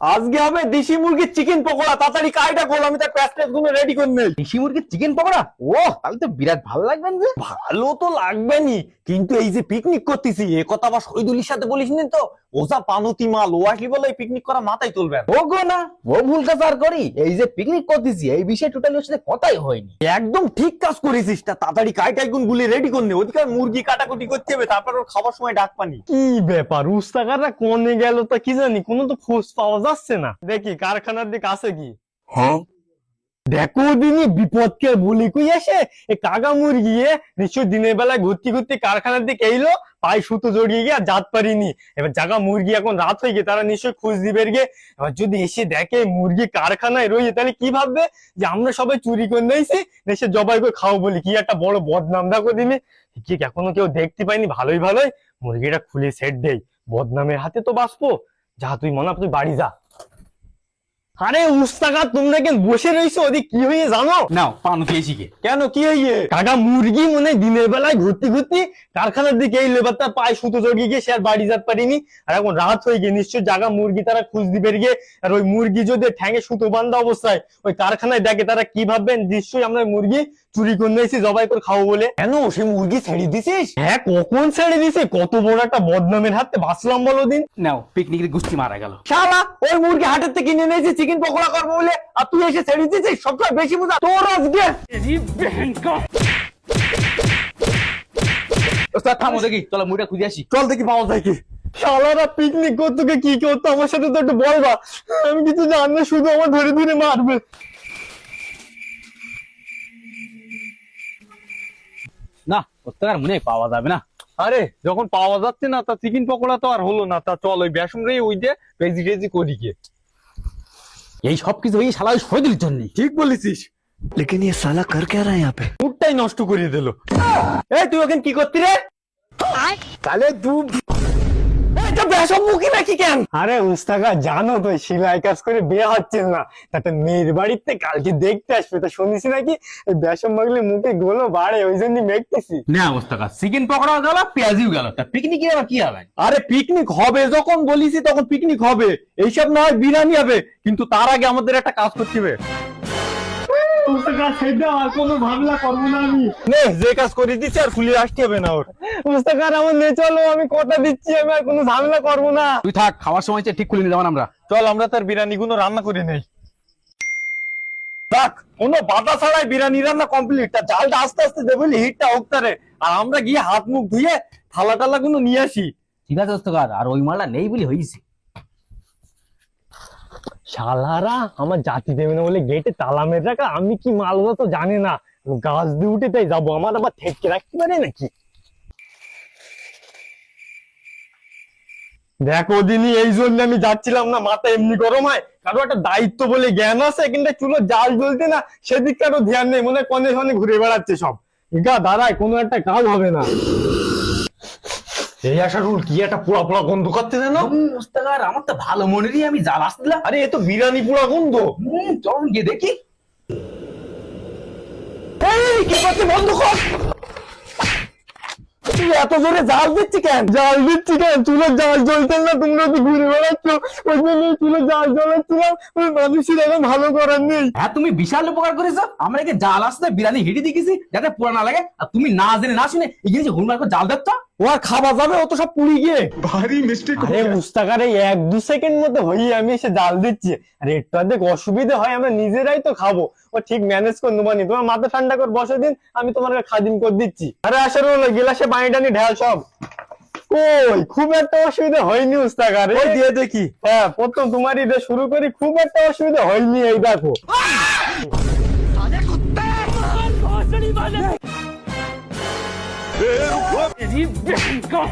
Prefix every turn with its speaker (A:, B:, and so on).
A: আজকে হবে দেশি মুরগির চিকেন পকোড়া। তাড়াতাড়ি কাইটা কর, আমি তার প্যাস্টেজ গুলো রেডি করে নেই।
B: দেশি মুরগির চিকেন পকোড়া, ও তাহলে তো বিরাট ভালো লাগবে যে।
A: ভালো তো লাগবে নি, কিন্তু এই যে পিকনিক করতেছি এ কথা আবার শহীদুলির সাথে বলিস নি তো। ওজা পানতি মাল, ও আসলি বলে পিকনিক করা মাথায় তুলবেন।
B: ও গো না, ও ভুল কাজ আর করি। এই যে পিকনিক করতেছি এই বিষয়ে টোটালি ওর সাথে কথাই হয়নি।
A: একদম ঠিক কাজ করেছিস। তাড়াতাড়ি কাইটাই গুন গুলি রেডি করে নে, ওদিকে মুরগি কাটাকুটি করতে হবে, তারপর ওর খাবার সময় ডাক পানি।
C: কি ব্যাপার, উস্তাকাররা কোনে গেল তা কি জানি, কোনো তো খোঁজ পাওয়া যাচ্ছে না। দেখি কারখানার দিক আছে কি। দেখো দিনই বিপদকে বলি কই আসে এ কাগা মুরগি নিশ্চয় দিনের বেলায় ঘুরতে ঘুরতে কারখানার দিকে এইলো, পায়ে সুতো জড়িয়ে গিয়ে জাত পারিনি। এবার জাগা মুরগি এখন রাত হয়ে গিয়ে তারা নিশ্চয় খোঁজ দিবে গে। এবার যদি এসে দেখে মুরগি কারখানায় রয়েছে তাহলে কি ভাববে যে আমরা সবাই চুরি করে নিয়েছি, এসে জবাই করে খাও বলি। কি একটা বড় বদনাম দেখো দিনে। কি এখনো কেউ দেখতে পাইনি, ভালোই ভালোই মুরগিটা খুলে সেট দেই, বদনামের হাতে তো বাঁচবো। যা তুই মনে তুই বাড়ি যা। আরে উস্তাকা তোমরা কেন বসে রয়েছো, ওদিক কি হয়ে জানো?
B: নাও পান খেয়েছি কে?
A: কেন কি হইয়ে?
C: কাকা মুরগি মনে দিনের বেলায় ঘুরতে ঘুরতে কারখানার দিকে এই লেবারটা পায়ে সুতো জড়িয়ে গিয়ে সে আর বাড়ি যেতে পারিনি। আর এখন রাত হয়ে গিয়ে নিশ্চয় জায়গা মুরগি তারা খুঁজ দিবে গিয়ে। আর ওই মুরগি যদি ঠ্যাঙে সুতো বান্ধা অবস্থায় ওই কারখানায় দেখে তারা কি ভাববেন, নিশ্চয়ই আমরা মুরগি চুরি করে নিয়েছি জবাই করে খাবো বলে।
A: কেন সে মুরগি ছেড়ে দিছিস?
C: হ্যাঁ কখন ছেড়ে দিছে, কত বড় একটা বদনামের হাতে বাঁচলাম বলো দিন।
B: নাও পিকনিকের গুষ্টি মারা গেল।
A: শালা ওই মুরগি হাটের থেকে কিনে নিয়েছি চিকেন পকোড়া করবো বলে, আর তুই এসে ছেড়ে দিছিস। সবসময় বেশি মজা তোর আজকে।
B: ওস্তাদ থামো দেখি, চলো মুড়িটা খুঁজে আসি।
A: চল দেখি পাওয়া যায় কি।
C: শালারা পিকনিক করতে গিয়ে কি করতো আমার সাথে তো একটু বলবা, আমি কিছু জানি না, শুধু আমার ধরে ধরে মারবে।
B: না ওস্তাদ আর মনে হয় পাওয়া যাবে না।
A: আরে যখন পাওয়া যাচ্ছে না তা চিকেন পকোড়া তো আর হলো না, তা চল ওই বেসম রে ওই যে পেজি টেজি করি গিয়ে।
B: এই সব কিছু ওই শালা শহীদুলির জন্য।
A: ঠিক বলেছিস,
D: लेकिन ये साला कर क्या रहा है यहाँ पे?
A: মুডটাই নষ্ট করে দিল। এই তুই ওখানে কি করতি রে? তাহলে তুই এটা বেসম মুখি নাকি কেন?
C: আরে উস্তাকা জানো তো সেলাই কাজ করে বিয়ে হচ্ছে না, তাতে মেয়ের বাড়িতে কালকে দেখতে আসবে, তো শুনেছি নাকি এই বেসম মাগলে মুখে গোলো বাড়ে, ওই জন্য মেখতেছি।
B: না ওস্তাদ চিকেন পকোড়াও গেল পেঁয়াজিও গেল, তা পিকনিকে আবার কি হবে?
A: আরে পিকনিক হবে যখন বলিসি তখন পিকনিক হবে, এইসব না হয় বিরিয়ানি হবে, কিন্তু তার আগে আমাদের একটা কাজ করতে হবে।
C: উস্তাকা সেটা আর কোনো ভাবনা করবো না আমি।
A: নে যে কাজ করে দিচ্ছি আর খুলে আসতে হবে না ওর।
C: উস্তাকার আমার নে চলো, আমি কথা দিচ্ছি আমি আর কোনো ঝামেলা করবো না।
B: তুই থাক, খাওয়ার সময় ঠিক খুলে নিয়ে যাবেন আমরা।
A: চল আমরা তার বিরিয়ানি গুলো রান্না করে নেই। দেখ কোনো বাধা ছাড়াই বিরিয়ানি রান্না কমপ্লিট। তার জালটা আস্তে আস্তে দেবে, হিটটা হোক তারে, আর আমরা গিয়ে হাত মুখ ধুয়ে থালা টালা গুলো নিয়ে আসি।
B: ঠিক আছে ওস্তাদ, আর ওই মালটা নেই বলে হয়েছে।
C: শালারা আমার জাতি দেবে না বলে গেটে তালা মেরে রাখা, আমি কি মালদা তো জানি না, গাছ দিয়ে উঠে তাই যাবো, আমার আবার থেকে রাখতে পারে নাকি। দেখো দিনই এই জন্য আমি যাচ্ছিলাম না, মাথা এমনি গরম হয়। কারো একটা দায়িত্ব বলে জ্ঞান আছে, কিন্তু চুলো জাল জ্বলতে না সেদিক কারো ধ্যান নেই, মনে হয় কনে সনে ঘুরে বেড়াচ্ছে সব। গা দাঁড়ায় কোনো একটা কাজ হবে না।
A: এই আসার কি একটা পোড়া পোড়া গন্ধ করতে জানো?
B: ওস্তাদ আমার তো ভালো মনেরই আমি জাল আসছিলাম।
A: আরে এ তো বিরিয়ানি পোড়া গন্ধ।
B: চল গিয়ে দেখি।
A: এই কি করতে, বন্ধ কর। তুই এত জোরে জাল দিচ্ছি কেন?
C: জাল দিচ্ছি কেন? চুলোর জাল জ্বলতেন না, তোমরা তো ঘুরে বেড়াচ্ছ, ওই জন্য চুলোর জাল জ্বলাচ্ছিলাম। ওই মানুষের এখন ভালো করার নেই।
B: হ্যাঁ তুমি বিশাল উপকার করেছো, আমরা একে জাল আসতে বিরিয়ানি হিটে দিয়েছি যাতে পুরা না লাগে, আর তুমি না জেনে না শুনে এগিয়ে হুড়মার করে জাল দেখতো।
A: ও আর খাওয়া যাবে, ও তো সব পুড়ি গিয়ে।
C: আরে মুস্তাকার এই 1-2 সেকেন্ড মধ্যে হই আমি এসে জাল দিচ্ছি, আর একটু অর্ধেক অসুবিধা হয়, আমরা নিজেরাই তো খাবো, ও ঠিক ম্যানেজ করে নেবো। তোমার মাথা ঠান্ডা করে বসে দিন, আমি তোমার খাদিম করে দিচ্ছি। আরে আসলে হলো গিলাসে পানি টানি ঢেল সব। ওই খুব একটা অসুবিধা হয়নি উস্তাকার,
A: ওই দিয়ে দেখি।
C: হ্যাঁ প্রথম তোমারই দিয়ে শুরু করি, খুব একটা অসুবিধা হয়নি। এই দেখো
E: तेरी बहन का